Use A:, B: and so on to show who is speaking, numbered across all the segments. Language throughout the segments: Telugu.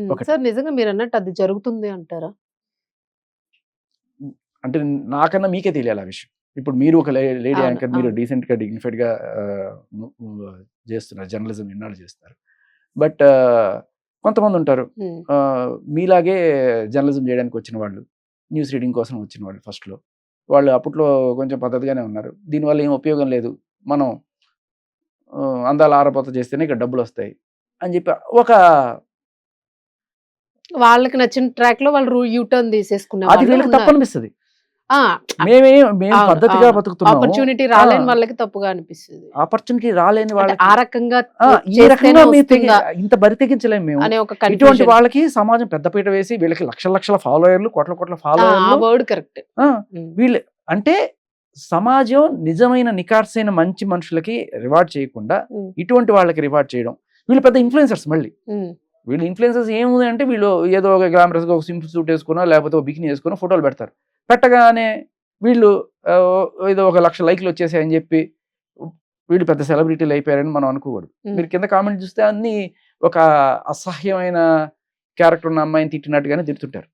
A: ఒకటి.
B: సార్ నిజంగా మీరన్నట్టు అది జరుగుతుంది అంటారా?
A: అంటే నాకన్నా మీకే తెలియాలి ఆ విషయం. ఇప్పుడు మీరు ఒక లేడీ
B: అవును.
A: యాంకర్, మీరు
B: అవును.
A: డీసెంట్‌గా, డిగ్నిఫైడ్‌గా చేస్తున్నారు. జర్నలిజం ఇన్నాళ్ళు చేస్తారు. బట్ కొంతమందుంటారు.
B: హ్మ్.
A: మీలాగే జర్నలిజం చేయడానికి వచ్చిన వాళ్ళు. న్యూస్ రీడింగ్ కోసం వచ్చిన వాళ్ళు ఫస్ట్‌లో. వాళ్ళు అప్పట్లో కొంచెం పద్ధతిగానే ఉన్నారు. దీనివల్ల ఏం ఉపయోగం లేదు. మనం అందాల ఆరబోత చేస్తేనే ఇక్కడ డబ్బులొస్తాయి అని చెప్పి ఒక
B: వాళ్ళకి నచ్చిన ట్రాక్‌లో వాళ్ళు యూటర్న్ తీసేసుకునే
A: అది
B: వాళ్ళు
A: వీళ్ళకి
B: ఉన్నారు.
A: తప్పనిపిస్తది.
B: ఆ!
A: మేము
B: అవును.
A: పద్ధతిగా
B: అవును.
A: బతుకుతున్నాము.
B: ఆపర్చునిటీ
A: ఆ!
B: రాలేని వాళ్ళకి తప్పుగా అనిపిస్తది.
A: ఆపర్చునిటీ రాలేని
B: అంటే
A: వాళ్ళకి
B: ఆ రకంగా
A: ఈ రకంగా
B: చేస్తేనే వస్తుందా
A: ఇంత బరి తెగించలేము మేము.
B: అనే ఒక
A: ఇటువంటి
B: కన్‌ఫ్యూజన్.
A: వాళ్ళకి సమాజం పెద్దపీట వేసి వీళ్ళకి లక్షల లక్షల ఫాలోయర్లు, కోట్ల కోట్ల
B: ఆ
A: ఫాలోయర్లు.
B: Word correct.
A: ఆ!
B: హ్మ్.
A: వీళ్ళు అంటే సమాజం నిజమైన నికార్సైన మంచి మనుషులకి రివార్డ్ చేయకుండా
B: హ్మ్.
A: ఇటువంటి వాళ్ళకి రివార్డ్ చేయడం. వీళ్ళు పెద్ద ఇన్‌ఫ్లుయెన్సర్స్ మళ్ళీ.
B: హ్మ్.
A: వీళ్ళు ఇన్‌ఫ్లుయెన్సర్స్ ఏముంది అంటే వీళ్ళు ఏదో ఒక గ్లామరస్‌గా ఒక సింపుల్ సూట్ ఏసుకునో, లేకపోతే ఒక బికినీ ఏసుకునో ఫోటోలు పెడతారు. పెట్టగానే వీళ్ళు ఏదో ఒక 1,00,000 లైక్‌లు వచ్చేసాయని చెప్పి వీళ్ళు పెద్ద సెలబ్రిటీలు అయిపోయారని మనం అనుకోకూడదు.
B: హ్మ్.
A: మీరు కింద కామెంట్ చూస్తే అన్నీ ఒక అసహ్యమైన క్యారెక్టర్ ఉన్న అమ్మాయిని తిట్టినట్టుగానే తిడుతుంటారు.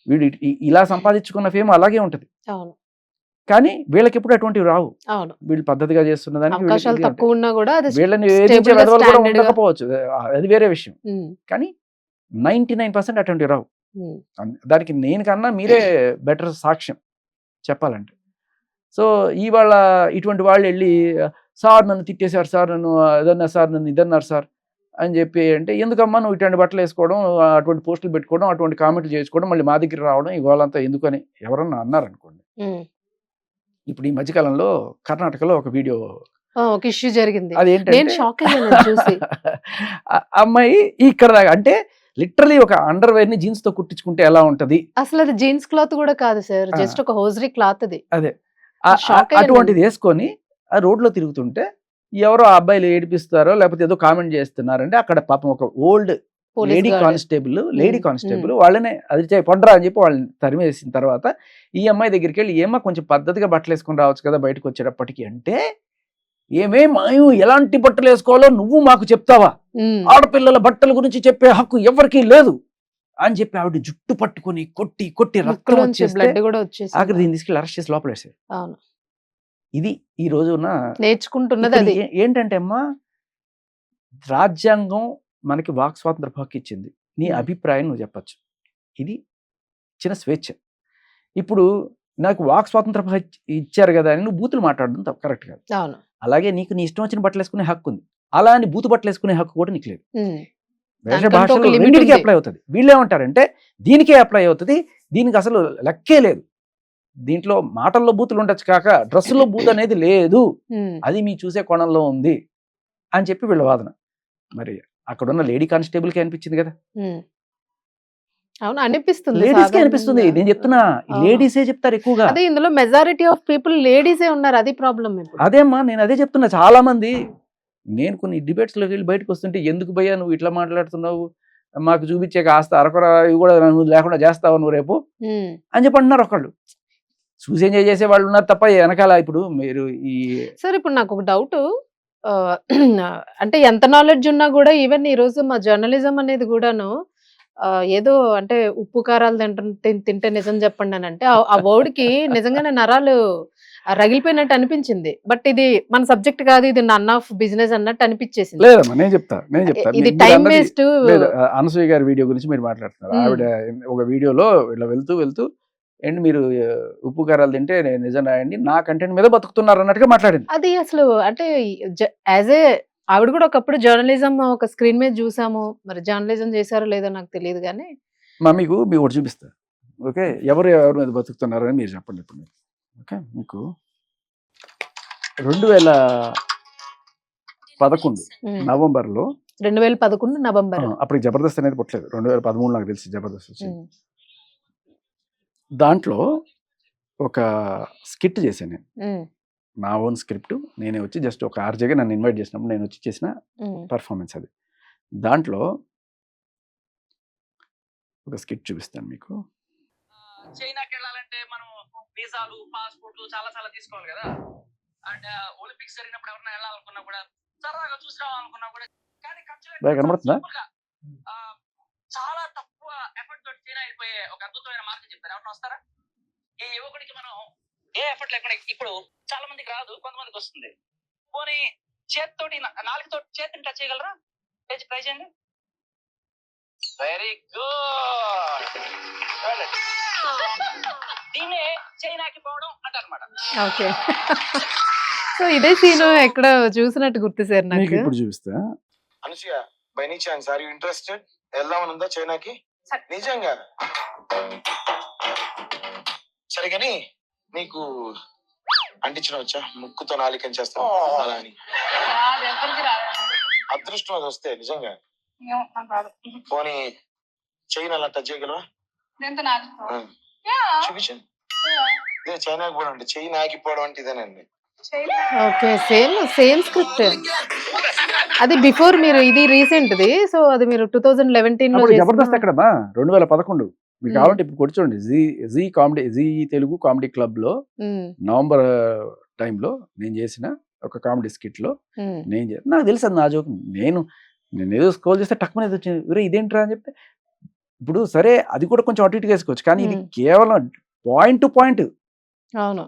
A: వీడు ఇలా సంపాదించుకున్న ఫేమ్ అలాగే ఉంటది.
B: అవును.
A: కానీ వీళ్ళకెప్పుడు అటువంటివి రావు.
B: అవును.
A: వీళ్ళు పద్ధతిగా చేస్తున్న దానికి వీళ్ళకి
B: అవకాశాలు
A: ఇది ఉంటాయి.
B: తక్కువ ఉన్నా గూడా అది
A: వీళ్ళని వేధించే
B: స్టేబుల్‌గా,
A: వెధవలు కూడా
B: స్టాండర్డ్‌గా.
A: ఉండకపోవచ్చు. అది వేరే విషయం.
B: హ్మ్.
A: కానీ 99% అటువంటివి రావు.
B: హ్మ్.
A: దానికి నేను కన్నా మీరే బెటర్ సాక్ష్యం చెప్పాలంటే. సో, ఇవాళ ఇటువంటి వాళ్ళెళ్ళి సార్ నన్ను తిట్టేశారు సార్, నన్ను అదన్నారు సార్, నన్ను ఇదన్నారు సార్ అని చెప్పి అంటే, ఎందుకమ్మా నువ్వు ఇటువంటి బట్టలేసుకోవడం, అటువంటి పోస్టులు పెట్టుకోవడం, అటువంటి కామెంట్లు చేసుకోవడం, మళ్ళీ మా దగ్గరికి రావడం, ఈ గోలంతా ఎందుకని ఎవరన్నా అన్నారనుకోండి.
B: హ్మ్.
A: ఇప్పుడు ఈ మధ్య కాలంలో కర్ణాటకలో ఒక వీడియో
B: ఒక ఇష్యూ జరిగింది. నేను
A: అదేంటంటే
B: షాక్ అయ్యాను అది చూసి.
A: అమ్మాయి ఇక్కడ దాకా అంటే లిటరల్లీ ఒక అండర్‌వేర్‌ని జీన్స్‌తో కుట్టించుకుంటే ఎలా ఉంటది?
B: అసలది జీన్స్ క్లాత్ గూడా కాదు సార్.
A: ఆ!
B: జస్ట్ ఒక హోజరీ క్లాత్ అది.
A: అదే.
B: షాక్ అయ్యాను నేను.
A: అటువంటిది యేసుకొని ఆ రోడ్‌లో తిరుగుతుంటే ఎవరో ఆ అబ్బాయిలు ఏడిపిస్తారో లేకపోతే ఏదో కామెంట్ చేస్తున్నారంటే అక్కడ పాపం ఒక old
B: police gourd.
A: Lady constable వాళ్ళనే అది పొండ్రా అని చెప్పి వాళ్ళని తరిమేసిన తర్వాత ఈ అమ్మాయి దగ్గరికెళ్ళి ఏమ్మా కొంచెం పద్ధతిగా బట్టలేసుకొని రావచ్చు కదా బయటకొచ్చేటప్పటికి అంటే, మేము ఎలాంటి బట్టలేసుకోవాలో నువ్వు మాకు చెప్తావా?
B: హ్మ్.
A: ఆడపిల్లల బట్టల గురించి చెప్పే హక్కు ఎవరికీ లేదు అని చెప్పి ఆవిడ జుట్టు పట్టుకొని కొట్టి కొట్టి రక్తం
B: ముక్కులోంచి
A: వచ్చేస్తే
B: బ్లడ్ గూడా
A: ఆఖరికి
B: వచ్చేసింది.
A: దీన్ని తీసుకెళ్ళి అరెస్ట్ చేసి లోపలేసారు.
B: అవును.
A: ఇది ఈ రోజున
B: నేర్చుకుంటున్నది
A: ఇక్కడ
B: అది.
A: ఏంటంటే అమ్మా, రాజ్యాంగం మనకి వాక్ స్వాతంత్ర హక్కు ఇచ్చింది. నీ
B: హ్మ్.
A: అభిప్రాయం నువ్వు చెప్పొచ్చు. ఇది చిన్న స్వేచ్ఛ. ఇప్పుడు నాకు వాక్ స్వాతంత్ర ఇచ్చారు కదా అని నువ్వు బూతులు మాట్లాడడం కరెక్ట్ కాదు.
B: అవును.
A: అలాగే నీకు నీ ఇష్టం వచ్చిన బట్టలు వేసుకునే హక్కు ఉంది. అలా అని బూతు బట్టలు వేసుకునే హక్కు కూడా నీకు లేదు.
B: హ్మ్.
A: వేష
B: దానికంటూ ఒక
A: భాషలు
B: లిమిట్
A: రెండిటికి
B: ఉంది.
A: అప్లై అవుతుంది. వీళ్ళేమంటారంటే దీనికే అప్లై అవుతుంది. దీనికి అసలు లెక్కే లేదు. దీంట్లో మాటల్లో బూతులు ఉండొచ్చు కాక డ్రెస్సులో బూత్ అనేది లేదు.
B: హ్మ్.
A: అది మీ చూసే కోణంలో ఉంది అని చెప్పి వీళ్ళ వాదన. మరి అక్కడున్న లేడీ కానిస్టేబుల్‌కి అనిపించింది కదా!
B: హ్మ్. అవును. అనిపిస్తుంది
A: లేడీస్‌కే అనిపిస్తుంది.
B: సాధారణంగా.
A: నేను చెప్తున్నా
B: అవును.
A: లేడీసే చెప్తారు ఎక్కువగా.
B: అదే ఇందులో మెజారిటీ ఆఫ్ పీపుల్ లేడీసే ఉన్నారు. అది ప్రాబ్లమ్ ఇప్పుడు.
A: అదే అమ్మా నేను అదే చెప్తున్నా. చాలా మంది నేను కొన్ని డిబేట్స్‌లోకి వెళ్ళి బయటకొస్తుంటే ఎందుకు భయ్యా నువ్వు ఇట్లా మాట్లాడుతున్నావు? మాకు చూపించే కాస్త అరకొర ఇవి కూడా నువ్వు లేకుండా చేస్తావా నువ్వు రేపు?
B: హ్మ్.
A: అని చెప్పి అంటున్నారు ఒకళ్ళు. చూసి ఎంజాయ్ చేసే వాళ్ళు ఉన్నారు తప్ప వెనకాల ఇప్పుడు మీరు ఈ
B: సార్ ఇప్పుడు నాకొక డౌటు. ఆహ్, అంటే ఎంత నాలెడ్జ్ ఉన్నా గూడా ఈవెన్ ఈరోజు మా జర్నలిజం అనేది గూడాను ఏదో అంటే ఉప్పు కారాలు తింటే నిజం చెప్పండనంటే ఆ వర్డ్‌కి నిజంగానే నరాలు రగిలిపోయినట్టు అనిపించింది. బట్ ఇది మన సబ్జెక్ట్ కాదు. ఇది నన్ ఆఫ్ బిజినెస్ అన్నట్టు అనిపించేసింది.
A: లేదమ్మా నేను చెప్తా.
B: ఇది
A: మీరు
B: టైమ్
A: అన్నది
B: వేస్టు.
A: లేదు. అనసూయ గారి వీడియో గురించి మీరు మాట్లాడుతున్నారు.
B: హ్మ్.
A: ఆవిడ ఒక వీడియోలో ఇట్లా వెళ్తూ ఏండి మీరు ఉప్పు కారాలు తింటే నిజం రాయండి. నా కంటెంట్ మీద బతుకుతున్నారు అన్నట్టుగా మాట్లాడింది.
B: అది అసలు అంటే యాజ్ ఏ ఆవిడ కూడా ఒకప్పుడు జర్నలిజం ఒక స్క్రీన్ మీద చూసాము. మరి జర్నలిజం చేశారో లేదో నాకు తెలీదు గానీ.
A: మీకు ఒకటి చూపిస్తా. ఓకే. ఎవరి మీద బతుకుతున్నారని మీరు చెప్పండి ఇప్పుడు మీరు. ఓకే. మీకు 2011
B: హ్మ్.
A: నవంబర్‌లో
B: 2011 నవంబర్.
A: అప్పటికి జబర్దస్త్ అనేది పుట్టలేదు. 2013 నాకు తెలిసి జబర్దస్త్ వచ్చింది.
B: హ్మ్.
A: దాంట్లో ఒక స్కిట్ చేశాను నేను.
B: హ్మ్.
A: నా ఓన్ స్క్రిప్ట్. నేనే వచ్చి జస్ట్ ఒక ఆర్‌జేగా నన్ను ఇన్వైట్ చేసినప్పుడు నేను వచ్చి చేసిన
B: హ్మ్.
A: పెర్ఫార్మన్స్ అది. దాంట్లో ఒక స్కిట్ చూపిస్తాను మీకు.
C: చైనాకెళ్ళాలంటే మనం వీసాలు, పాస్‌పోర్ట్‌లు చాలా తీసుకోవాలి గదా! అండ్ ఒలింపిక్స్ జరిగినప్పుడు ఎవరైనా వెళ్ళాలనుకున్నా కూడా సరదాగా చూసి రావాలనుకున్నా కూడా కానీ ఖర్చులు
A: బాగా కనబడుతుందా?
C: సింపుల్‌గా చాలా తక్కువ ఎఫర్ట్ తోటి చైనా అయిపోయే ఒక అద్భుతమైన మార్గం చెప్తారు. ఎవరైనా వస్తారా? ఈ యువకుడికి మనం ఏ ఎఫర్ట్ లేకుండా, ఇప్పుడు చాలా మందికి రాదు, కొంతమందికి వస్తుంది. పోనీ చేతితోటి నాలుగుతోటి చేతిని టచ్ చేయగలరా? ట్రై చేయండి. Very good. దీన్నే చైనాకి పోవడం అంటారన్నమాట.
B: ఓకే. సో ఇదే సీన్ ఎక్కడ చూసినట్టు గుర్తు సార్
A: మీకు
B: నాకు.
A: ఇప్పుడు చూపిస్తా.
D: Anasuya, by any chance are you interested? వెళ్దామని ఉందా చైనాకి? నిజంగా? సరే కానీ నీకు అంటించడం వచ్చా? ముక్కుతో నాలికని చేస్తాను అలా అని. అదృష్టం అది వస్తే నిజంగా. పోనీ చైనా అలా టచ్ చేయగలవా? చూపించండి. చైనాకి పోవడం అంటే చెయ్యి నాకిపోవడం అంటే ఇదేనండి.
B: Okay, same script. అది బిఫోర్ మీరు, ఇది రీసెంట్ది. సో అది మీరు 2011 లో
A: అప్పుడు జబర్దస్త్ ఎక్కడమ్మా 2011. మీకు కావాలంటే ఇప్పుడు కొట్టి చూడండి. Zee comedy, Zee Telugu comedy club లో నవంబర్ టైంలో నేను చేసిన ఒక కామెడీ స్కిట్ లో నాకు తెలుసు అది నా జోక్. నేను ఏదో స్క్రోల్ చేస్తే టక్ అనేది వచ్చింది, వేరే ఇదేంట్రా అని చెప్పి. ఇప్పుడు సరే అది కూడా కొంచెం అటు ఇటుగా వేసుకోవచ్చు, కానీ ఇది కేవలం పాయింట్ టు పాయింట్
B: అవును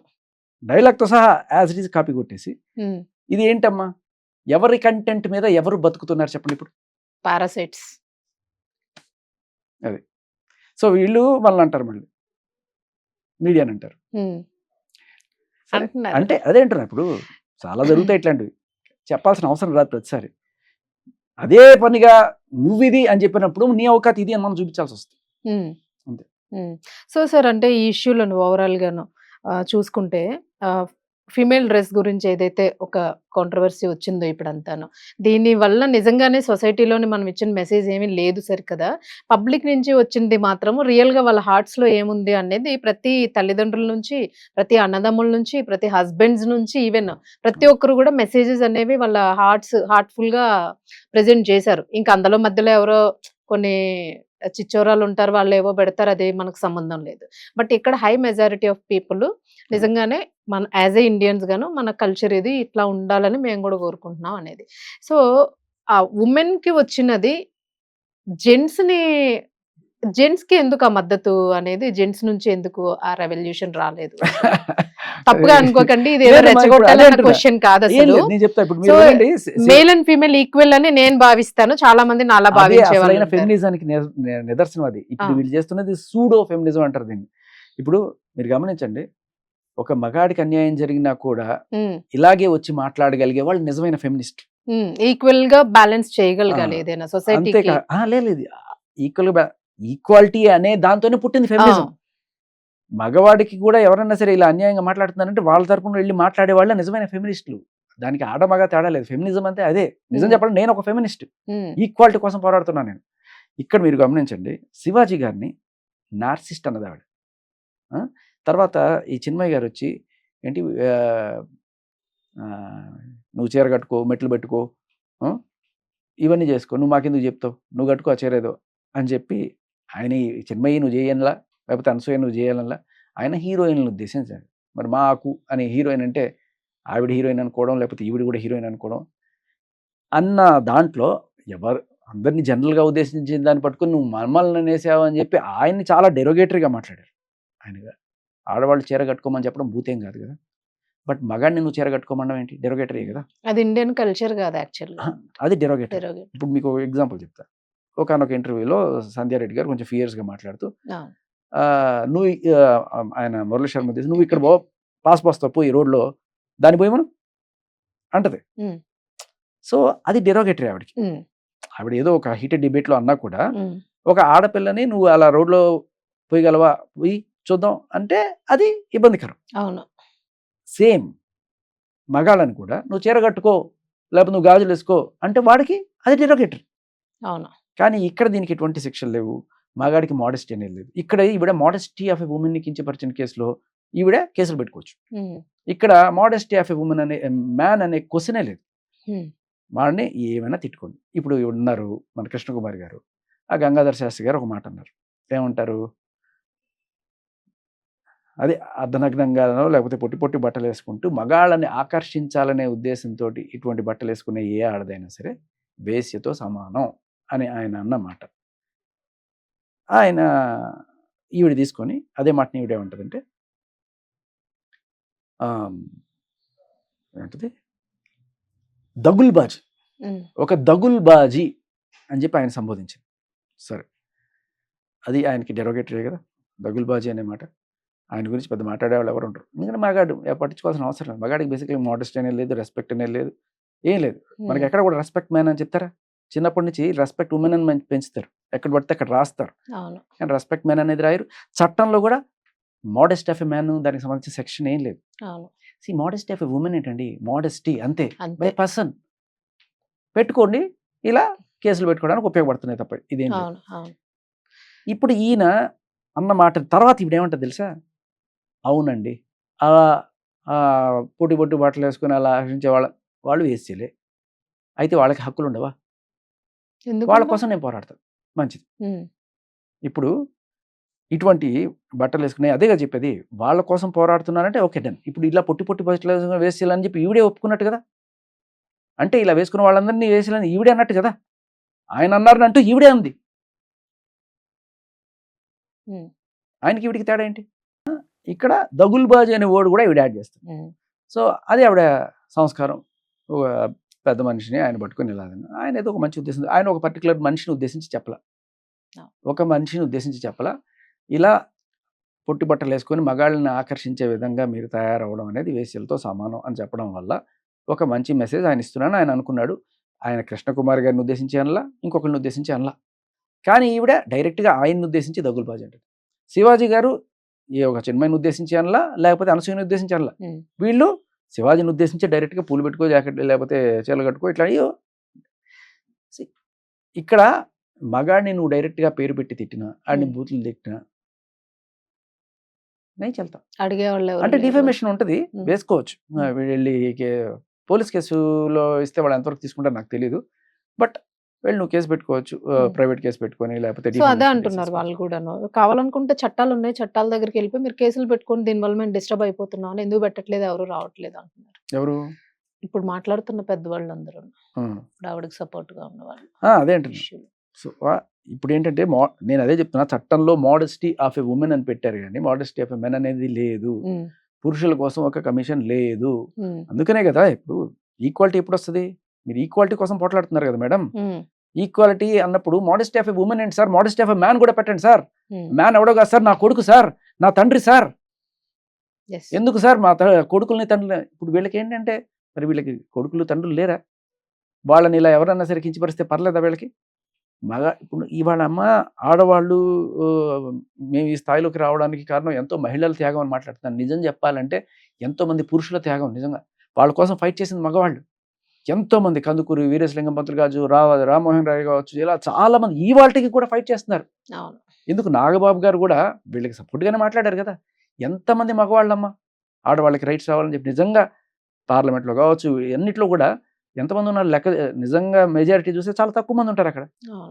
A: డైలాగ్ తో సహా యాజ్ ఇట్ ఈస్ కాపీ కొట్టేసి, ఇది ఏంటమ్మా, ఎవరి కంటెంట్ మీద ఎవరు బతుకుతున్నారు చెప్పండి ఇప్పుడు?
B: పారాసైట్స్.
A: అది సో వీళ్ళు వాళ్ళని అంటారు, మళ్ళీ మీడియాని అంటారు. అంటే అదే అంటున్నారు. ఇప్పుడు చాలా జరుగుతాయి ఇట్లాంటివి, చెప్పాల్సిన అవసరం రాదు ప్రతిసారి. అదే పనిగా నువ్వు ఇది అని చెప్పినప్పుడు నీ అవకాశం ఇది అని మనం చూపించాల్సి వస్తుంది. అంతే.
B: సో సార్, అంటే ఈ ఇష్యూలను ఓవరాల్ గాను చూసుకుంటే ఫీమేల్ డ్రెస్ గురించి ఏదైతే ఒక కాంట్రవర్సీ వచ్చిందో ఇప్పుడంతాను, దీని వల్ల నిజంగానే సొసైటీలోని మనం ఇచ్చిన మెసేజ్ ఏమీ లేదు సరి కదా. పబ్లిక్ నుంచి వచ్చింది మాత్రము రియల్గా వాళ్ళ హార్ట్స్లో ఏముంది అనేది ప్రతి తల్లిదండ్రుల నుంచి, ప్రతి అన్నదమ్ముల నుంచి, ప్రతి హస్బెండ్స్ నుంచి, ఈవెన్ ప్రతి ఒక్కరు కూడా మెసేజెస్ అనేవి వాళ్ళ హార్ట్ఫుల్గా ప్రజెంట్ చేశారు. ఇంకా అందులో మధ్యలో ఎవరో కొన్ని చిచ్చోరాలు ఉంటారు, వాళ్ళు ఏవో పెడతారు, అది మనకు సంబంధం లేదు. బట్ ఇక్కడ హై మెజారిటీ ఆఫ్ పీపుల్ నిజంగానే మన యాజ్ ఏ ఇండియన్స్ గాను మన కల్చర్ ఇది ఇట్లా ఉండాలని మేము కూడా కోరుకుంటున్నాం అనేది. సో ఆ ఉమెన్ కి వచ్చినది జెంట్స్ కి ఎందుకు ఆ మద్దతు అనేది, జెంట్స్ నుంచి ఎందుకు ఆ రెవల్యూషన్ రాలేదు? తప్పుగా అనుకోకండి, ఇది ఏదో రెచ్చగొట్టాలన్న క్వశ్చన్ కాదు అసలు. మేల్ అండ్ ఫీమేల్ ఈక్వల్ అని నేను భావిస్తాను, చాలా మంది నాలా భావించేవాళ్ళు.
A: ఫెమినిజానికి నిదర్శనం అది. ఇప్పుడు వీళ్ళు చేస్తున్నది సూడో ఫెమినిజం అంటారు దీన్ని. ఇప్పుడు మీరు గమనించండి, ఒక మగాడికి అన్యాయం జరిగినా కూడా ఇలాగే వచ్చి మాట్లాడగలిగే వాళ్ళు నిజమైన ఫెమినిస్ట్.
B: ఈక్వల్ గా బ్యాలెన్స్ చేయగలగాలి ఏదైనా సొసైటీ.
A: లేదు, ఈక్వాలిటీ అనే దాంతోనే పుట్టింది ఫెమినిజం. మగవాడికి కూడా ఎవరన్నా సరే ఇలా అన్యాయంగా మాట్లాడుతున్నారంటే వాళ్ళ తరపున వెళ్ళి మాట్లాడే వాళ్ళ నిజమైన ఫెమినిస్టులు. దానికి ఆడమగ తేడా లేదు. ఫెమినిజం అంటే అదే. నిజం చెప్పాలంటే నేను ఒక ఫెమినిస్ట్, ఈక్వాలిటీ కోసం పోరాడుతున్నాను నేను. ఇక్కడ మీరు గమనించండి, శివాజీ గారిని నార్సిస్ట్ అన్నది ఆవిడ. తర్వాత ఈ చిన్మయ్య గారు వచ్చి ఏంటి, నువ్వు చీర కట్టుకో, మెట్లు పెట్టుకో, ఇవన్నీ చేసుకో, నువ్వు మాకెందుకు చెప్తావు, నువ్వు కట్టుకో ఆ చీర ఏదో అని చెప్పి ఆయన చిన్మయ్య నువ్వు చేయనులా, లేకపోతే అనసూయ నువ్వు చేయాలలా ఆయన హీరోయిన్లను ఉద్దేశించాడు. మరి మాకు అనే హీరోయిన్ అంటే ఆవిడ హీరోయిన్ అనుకోవడం, లేకపోతే ఈవిడ కూడా హీరోయిన్ అనుకోవడం అన్న దాంట్లో ఎవరు అందరినీ జనరల్గా ఉద్దేశించిన దాన్ని పట్టుకుని నువ్వు మమ్మల్ని అనేసావు అని చెప్పి ఆయన్ని చాలా డెరోగేటరీగా మాట్లాడారు. ఆయనగా ఆడవాళ్ళు చీర కట్టుకోమని చెప్పడం భూతేం కాదు కదా. బట్ మగాడిని నువ్వు చీర కట్టుకోమడం ఏంటి, డెరోగేటరీ కదా.
B: అది ఇండియన్ కల్చర్ కాదు యాక్చువల్గా,
A: అది డెరోగేటరీ. ఇప్పుడు మీకు ఎగ్జాంపుల్ చెప్తా. ఒకనొక ఇంటర్వ్యూలో సంధ్యారెడ్డి గారు కొంచెం ఫియర్స్గా మాట్లాడుతూ, నువ్వు ఆయన మురళీ శర్మ తీసి నువ్వు ఇక్కడ పాస్ పోస్తావు పోయి రోడ్లో దాన్ని పోయి మనం అంటది. సో అది డెరోగేటరీ ఆవిడకి. ఆవిడ ఏదో ఒక హీటెడ్ డిబేట్లో అన్నా కూడా ఒక ఆడపిల్లని నువ్వు అలా రోడ్లో పోయగలవా, పోయి చూద్దాం అంటే అది ఇబ్బందికరం.
B: అవును.
A: సేమ్ మగాళ్ళని కూడా నువ్వు చీర కట్టుకో, లేకపోతే నువ్వు గాజులు వేసుకో అంటే వాడికి అది డెరోగేటరీ.
B: అవును.
A: కానీ ఇక్కడ దీనికి ఎటువంటి శిక్షలు లేవు, మగాడికి మోడెస్టీ అనేది లేదు. ఇక్కడ ఈవిడ మోడెస్టీ ఆఫ్ ఎ ఉమెన్ని కించపరిచిన కేసులో ఈవిడ కేసులు పెట్టుకోవచ్చు. ఇక్కడ మోడెస్టీ ఆఫ్ ఎ ఉమెన్ అనే మ్యాన్ అనే క్వశ్చనే లేదు. వాడిని ఏమైనా తిట్టుకోండి. ఇప్పుడు ఉన్నారు మన కృష్ణకుమారి గారు, ఆ గంగాధర్ శాస్త్రి గారు ఒక మాట అన్నారు, ఏమంటారు, అది అర్ధనగ్నంగానో లేకపోతే పొట్టి పొట్టి బట్టలు వేసుకుంటూ మగాళ్ళని ఆకర్షించాలనే ఉద్దేశంతో ఇటువంటి బట్టలు వేసుకునే ఏ ఆడదైనా సరే వేశ్యతో సమానం అని ఆయన అన్నమాట. ఆయన ఈవిడ తీసుకొని అదే మాటని ఈవిడేమంటదంటే ఏంటది దగుల్బాజీ, ఒక దగుల్బాజీ అని చెప్పి ఆయన సంబోధించింది. సరే, అది ఆయనకి డెరోగేటరీ కదా దగుల్బాజీ అనే మాట. ఆయన గురించి పెద్ద మాట్లాడేవాళ్ళు ఎవరు ఉంటారు. ఎందుకంటే మగాడు పట్టించుకోవాల్సిన అవసరం లేదు. మగాడికి బేసిక్లీ మోడెస్ట్ అనేది లేదు, రెస్పెక్ట్ అనేది లేదు, ఏం లేదు. మనకి ఎక్కడ కూడా రెస్పెక్ట్ మ్యాన్ అని చెప్తారా? చిన్నప్పటి నుంచి రెస్పెక్ట్ ఉమెన్ అని పెంచుతారు, ఎక్కడ పడితే అక్కడ రాస్తారు, కానీ రెస్పెక్ట్ మ్యాన్ అనేది రాయరు. చట్టంలో కూడా మోడెస్ట్ ఆఫ్ ఎ మ్యాన్ దానికి సంబంధించిన సెక్షన్ ఏం లేదు. మోడెస్ట్ ఆఫ్ ఎ ఉమెన్ ఏంటండి? మోడెస్టీ అంతే, బై పర్సన్. పెట్టుకోండి, ఇలా కేసులు పెట్టుకోవడానికి ఉపయోగపడుతున్నాయి తప్ప ఇదేం లేదు. ఇప్పుడు ఈయన అన్న మాట తర్వాత ఇప్పుడు ఏమంటారు తెలుసా? అవునండి, పొట్టి పొట్టి బట్టలు వేసుకుని అలా ఆశించే వాళ్ళు వేసేలే, అయితే వాళ్ళకి హక్కులు ఉండవా? వాళ్ళ కోసం నేను పోరాడతాను, మంచిది. ఇప్పుడు ఇటువంటి బట్టలు వేసుకునే అదేగా చెప్పేది, వాళ్ళ కోసం పోరాడుతున్నారంటే ఓకే డన్. ఇప్పుడు ఇలా పొట్టి పొట్టి బట్టలు వేసుకుని వేసేయాలని చెప్పి ఈవిడే ఒప్పుకున్నట్టు కదా. అంటే ఇలా వేసుకున్న వాళ్ళందరినీ వేసేయాలని ఈవిడే అన్నట్టు కదా. ఆయన అన్నారనంటూ ఈవిడే ఉంది. ఆయనకి ఈవిడికి తేడా ఏంటి? ఇక్కడ దగుల్బాజీ అనే వర్డ్ కూడా ఈవిడ యాడ్ చేస్తుంది. సో అది ఆవిడ సంస్కారం. ఒక పెద్ద మనిషిని ఆయన పట్టుకుని ఇలా ఆయన ఏదో ఒక మంచి ఉద్దేశం, ఆయన ఒక పర్టికులర్ మనిషిని ఉద్దేశించి చెప్పలా, ఒక మనిషిని ఉద్దేశించి చెప్పలా. ఇలా పొట్టి బట్టలు వేసుకొని మగాళ్ళని ఆకర్షించే విధంగా మీరు తయారవడం అనేది వేశ్యలతో సమానం అని చెప్పడం వల్ల ఒక మంచి మెసేజ్ ఆయన ఇస్తున్నాను ఆయన అనుకున్నాడు. ఆయన కృష్ణకుమార్ గారిని ఉద్దేశించి అనలా, ఇంకొకరిని ఉద్దేశించి అనలా. కానీ ఈవిడ డైరెక్ట్గా ఆయన్ని ఉద్దేశించి దగుల్బాజీ అంటది. శివాజీ గారు ఒక చిన్మయిని ఉద్దేశించి అనలా, లేకపోతే అనసూయని ఉద్దేశించి అనలా. వీళ్ళు శివాజీని ఉద్దేశించి డైరెక్ట్గా పూలు పెట్టుకో, జాకెట్ లేకపోతే చీరలు కట్టుకో, ఇట్లా అయ్యో. ఇక్కడ మగాడిని నువ్వు డైరెక్ట్గా పేరు పెట్టి తిట్టినా, ఆడిని బూతులు తిట్టినా నేను చెల్తా.
B: అడిగేవాళ్ళు
A: అంటే డిఫమేషన్ ఉంటుంది, వేసుకోవచ్చు. వెళ్ళి పోలీస్ కేసులో ఇస్తే వాళ్ళు ఎంతవరకు తీసుకుంటారు నాకు తెలియదు. బట్ వెళ్ళి నువ్వు కేసు పెట్టుకోవచ్చు, ప్రైవేట్ కేసు పెట్టుకొని, లేకపోతే
B: అదే అంటున్నారు వాళ్ళు కూడా. కావాలనుకుంటే చట్టాలు ఉన్నాయి, చట్టాల దగ్గరికి వెళ్ళిపోయి మీరు కేసులు పెట్టుకొని దీనివల్ల మేము డిస్టర్బ్ అయిపోతున్నాం అని ఎందుకు పెట్టట్లేదు, ఎవరు రావట్లేదు అంటున్నారు.
A: ఎవరు
B: ఇప్పుడు మాట్లాడుతున్న పెద్దవాళ్ళందరూ ఆవిడకి సపోర్ట్ గా ఉన్నవాళ్ళు
A: అదే అంటున్నారు. సో ఇప్పుడు ఏంటంటే నేను అదే చెప్తున్నా, చట్టంలో మోడెస్టీ ఆఫ్ ఎ ఉమెన్ అని పెట్టారు కానీ మోడెస్టీ ఆఫ్ ఎ మెన్ అనేది లేదు. పురుషుల కోసం ఒక కమిషన్ లేదు. అందుకనే కదా ఇప్పుడు ఈక్వాలిటీ ఎప్పుడు వస్తుంది? మీరు ఈక్వాలిటీ కోసం పోట్లాడుతున్నారు కదా మేడం. ఈక్వాలిటీ అన్నప్పుడు మోడెస్టీ ఆఫ్ ఎ ఉమెన్ ఏంటి sir? Modesty of a man కూడా పెట్టండి సార్. మ్యాన్ ఎవడో కాదు సార్, నా కొడుకు సార్, నా తండ్రి సార్. ఎందుకు సార్ మా కొడుకుల్ని తండ్రి? ఇప్పుడు వీళ్ళకి ఏంటంటే మరి వీళ్ళకి కొడుకులు తండ్రులు లేరా? వాళ్ళని ఇలా ఎవరన్నా సరే కించపరిస్తే పర్లేదా వీళ్ళకి? ఇప్పుడు ఇవాళ అమ్మ ఆడవాళ్ళు మేము ఈ స్థాయిలోకి రావడానికి కారణం ఎంతో మహిళల త్యాగం అని మాట్లాడుతున్నాను. నిజం చెప్పాలంటే ఎంతో మంది పురుషుల త్యాగం. నిజంగా వాళ్ళ కోసం ఫైట్ చేసింది మగవాళ్ళు ఎంతో మంది. కందుకూరి వీరేశలింగం పంతులు కావచ్చు, రామ్మోహన్ రాయ్ కావచ్చు, ఇలా చాలా మంది ఈ వాళ్ళకి కూడా ఫైట్ చేస్తున్నారు. ఎందుకు నాగబాబు గారు కూడా వీళ్ళకి సపోర్ట్గానే మాట్లాడారు కదా. ఎంతమంది మగవాళ్ళమ్మ ఆడవాళ్ళకి రైట్స్ రావాలని చెప్పి నిజంగా పార్లమెంట్లో కావచ్చు, అన్నిట్లో కూడా ఎంతమంది ఉన్నారు లెక్క నిజంగా మెజారిటీ చూస్తే చాలా తక్కువ మంది ఉంటారు అక్కడ.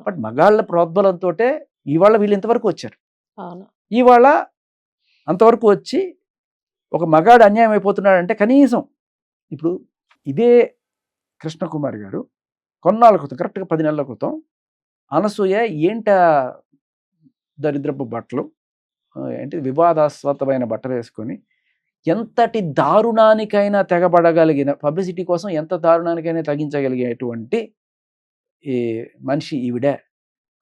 A: బట్ మగాళ్ళ ప్రోద్బలంతో ఇవాళ వీళ్ళు ఇంతవరకు వచ్చారు. ఇవాళ అంతవరకు వచ్చి ఒక మగాడు అన్యాయం అయిపోతున్నాడంటే కనీసం ఇప్పుడు ఇదే కృష్ణకుమార్ గారు కొన్నాళ్ళ క్రితం, కరెక్ట్గా 10 నెలల క్రితం, అనసూయ ఏంట దరిద్రపు బట్టలు, ఏంటి వివాదాస్పదమైన బట్టలు వేసుకొని ఎంతటి దారుణానికైనా తెగబడగలిగిన, పబ్లిసిటీ కోసం ఎంత దారుణానికైనా తగ్గించగలిగేటువంటి ఈ మనిషి ఈవిడ.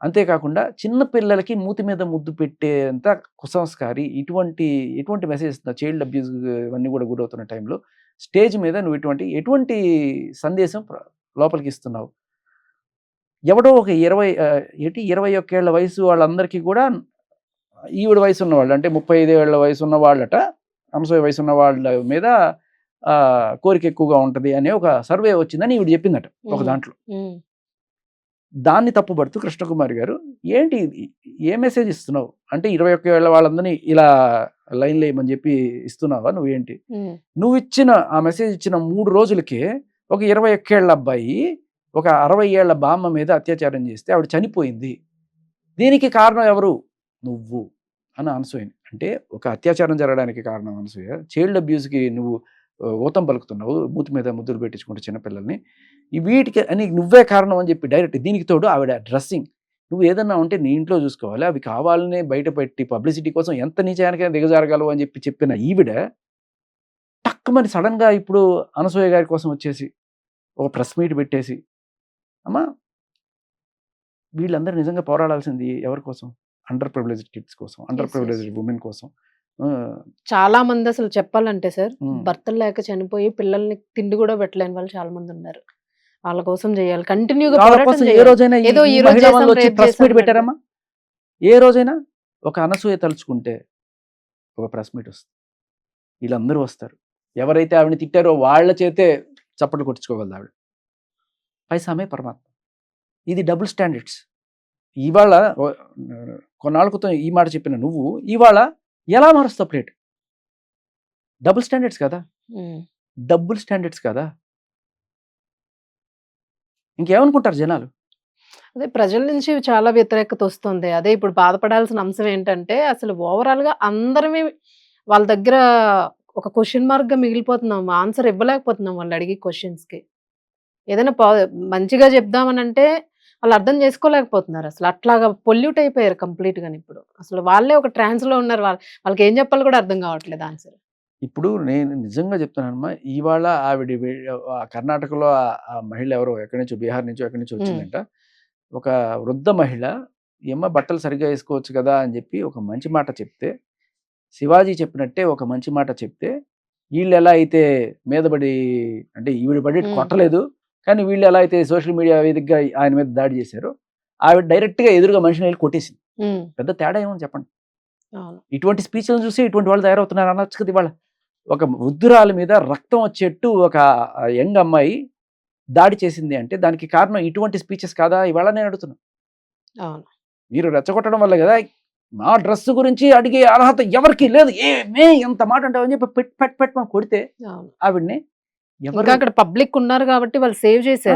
A: అంతేకాకుండా చిన్నపిల్లలకి మూతి మీద ముద్దు పెట్టేంత కుసంస్కారి. ఎటువంటి మెసేజ్ ఇస్తున్నా, చైల్డ్ అబ్యూజ్ ఇవన్నీ కూడా గురవుతున్న టైంలో స్టేజ్ మీద నువ్వు ఎటువంటి సందేశం లోపలికి ఇస్తున్నావు? ఎవడో ఒక 21 ఏళ్ల వయసు వాళ్ళందరికీ కూడా ఈవిడ వయసు ఉన్నవాళ్ళు, అంటే 35 ఏళ్ల వయసు ఉన్న వాళ్ళట, అనసూయ వయసు ఉన్న వాళ్ళ మీద కోరిక ఎక్కువగా ఉంటుంది అనే ఒక సర్వే వచ్చిందని ఈవిడ చెప్పిందట ఒక దాంట్లో. దాన్ని తప్పుపడుతూ కృష్ణకుమారి గారు ఏంటి ఏ మెసేజ్ ఇస్తున్నావు అంటే 21 ఏళ్ల వాళ్ళందరినీ ఇలా లైన్లో వేయమని చెప్పి ఇస్తున్నావా? నువ్వేంటి నువ్వు ఇచ్చిన ఆ మెసేజ్ ఇచ్చిన 3 రోజులకే ఒక 21 ఏళ్ల అబ్బాయి ఒక 60 ఏళ్ల బామ్మ మీద అత్యాచారం చేస్తే ఆవిడ చనిపోయింది. దీనికి కారణం ఎవరు? నువ్వు అని అనసూయని. అంటే ఒక అత్యాచారం జరగడానికి కారణం అనసూయ, చైల్డ్ అబ్యూస్కి నువ్వు ఊతం పలుకుతున్నావు, మూతి మీద ముద్దులు పెట్టించుకుంటూ చిన్నపిల్లల్ని, వీటికి అని నువ్వే కారణం అని చెప్పి డైరెక్ట్. దీనికి తోడు ఆవిడ డ్రెస్సింగ్, నువ్వు ఏదన్నా ఉంటే నీ ఇంట్లో చూసుకోవాలి, అవి కావాలనే బయట పెట్టి పబ్లిసిటీ కోసం ఎంత నీచానికైనా దిగజారగలవు అని చెప్పిన ఈవిడ టక్కుమని సడన్గా ఇప్పుడు అనసూయ గారి కోసం వచ్చేసి ఒక ప్రెస్ మీట్ పెట్టేసి, అమ్మా వీళ్ళందరూ నిజంగా పోరాడాల్సింది ఎవరి కోసం? అండర్ ప్రివిలేజ్డ్ కిడ్స్ కోసం, అండర్
B: Yes,
A: ప్రివిలేజ్డ్ ఉమెన్ కోసం.
B: చాలా మంది అసలు చెప్పాలంటే సార్,
A: ఉమ్.
B: భర్తలు లేక చనిపోయి పిల్లల్ని తిండి కూడా పెట్టలేని వాళ్ళు చాలా మంది ఉన్నారు. వాళ్ళ కోసం చేయాలి, కంటిన్యూగా
A: వాళ్ళ
B: పోరాటం
A: కోసం ఏ
B: చేయాలి.
A: రోజైనా
B: ఏదో ఈ రోజు
A: మహిళా
B: చేసాం,
A: వాళ్ళు వచ్చి
B: రేపు
A: ప్రెస్
B: చేసాం
A: మీట్ పెట్టారమ్మా? ఏ రోజైనా ఒక అనసూయ తలుచుకుంటే ఒక ప్రెస్ మీట్ వస్తుంది, వీళ్ళందరూ వస్తారు. ఎవరైతే ఆవిడని తిట్టారో వాళ్ళ చేతే చప్పట్లు కొట్టించుకోగలదు ఆవిడ. పైసామే పరమాత్మ. ఇది డబుల్ స్టాండర్డ్స్. ఇవాళ కొన్నాళ్ళ క్రితం ఈ మాట చెప్పిన నువ్వు ఇవాళ ఎలా మారుస్తావు ప్లేట్? డబుల్ స్టాండర్డ్స్ కదా,
B: ఉమ్.
A: డబుల్ స్టాండర్డ్స్ కదా. ఇంకేమనుకుంటారు జనాలు?
B: అదే ప్రజల నుంచి చాలా వ్యతిరేకత వస్తుంది. అదే ఇప్పుడు బాధపడాల్సిన అంశం ఏంటంటే, అసలు ఓవరాల్ గా అందరమే వాళ్ళ దగ్గర ఒక క్వశ్చన్ మార్క్ గా మిగిలిపోతున్నాం. ఆన్సర్ ఇవ్వలేకపోతున్నాం వాళ్ళు అడిగే క్వశ్చన్స్ కి. ఏదైనా మంచిగా చెప్దామని అంటే వాళ్ళు అర్థం చేసుకోలేకపోతున్నారు. అసలు అట్లాగా పొల్యూట్ అయిపోయారు కంప్లీట్ గాని. ఇప్పుడు అసలు వాళ్ళే ఒక ట్రాన్స్ లో ఉన్నారు. వాళ్ళకి ఏం చెప్పాలో కూడా అర్థం కావట్లేదు ఆన్సర్.
A: ఇప్పుడు నేను నిజంగా చెప్తున్నానమ్మా, ఇవాళ ఆవిడ ఆ కర్ణాటకలో ఆ మహిళ ఎవరో ఎక్కడి నుంచో, బీహార్ నుంచో ఎక్కడి నుంచో వచ్చిందంట. ఒక వృద్ధ మహిళ, ఏమ్మ బట్టలు సరిగ్గా వేసుకోవచ్చు కదా అని చెప్పి ఒక మంచి మాట చెప్తే, శివాజీ చెప్పినట్టే ఒక మంచి మాట చెప్తే, వీళ్ళు ఎలా అయితే మీదపడి, అంటే ఈవిడ పడి కొట్టలేదు కానీ వీళ్ళు ఎలా అయితే సోషల్ మీడియా వేదికగా ఆయన మీద దాడి చేశారో, ఆవిడ డైరెక్ట్గా ఎదురుగా మనిషిని వెళ్ళి కొట్టేసింది. పెద్ద తేడా ఏమని చెప్పండి?
B: అవును.
A: ఇటువంటి స్పీచ్లను చూసి ఇటువంటి వాళ్ళు తయారవుతున్నారు అనొచ్చు కదా. ఇవాళ ఒక వృద్ధురాల మీద రక్తం వచ్చేట్టు ఒక యంగ్ అమ్మాయి దాడి చేసింది అంటే దానికి కారణం ఇటువంటి స్పీచెస్ కాదా? ఇవాళ నేను అడుగుతున్నా.
B: అవును.
A: మీరు రెచ్చగొట్టడం వల్ల కదా. నా డ్రెస్ గురించి అడిగే అర్హత ఎవరికి లేదు, ఏమే ఎంత మాట అంటావని చెప్పి పెట్ పెట్ పెట్ కొడితే
B: అవును.
A: ఆవిడ్ని ఎవరు
B: ఇంకా అక్కడ పబ్లిక్ ఉన్నారు కాబట్టి వాళ్ళు సేవ్ చేశారు.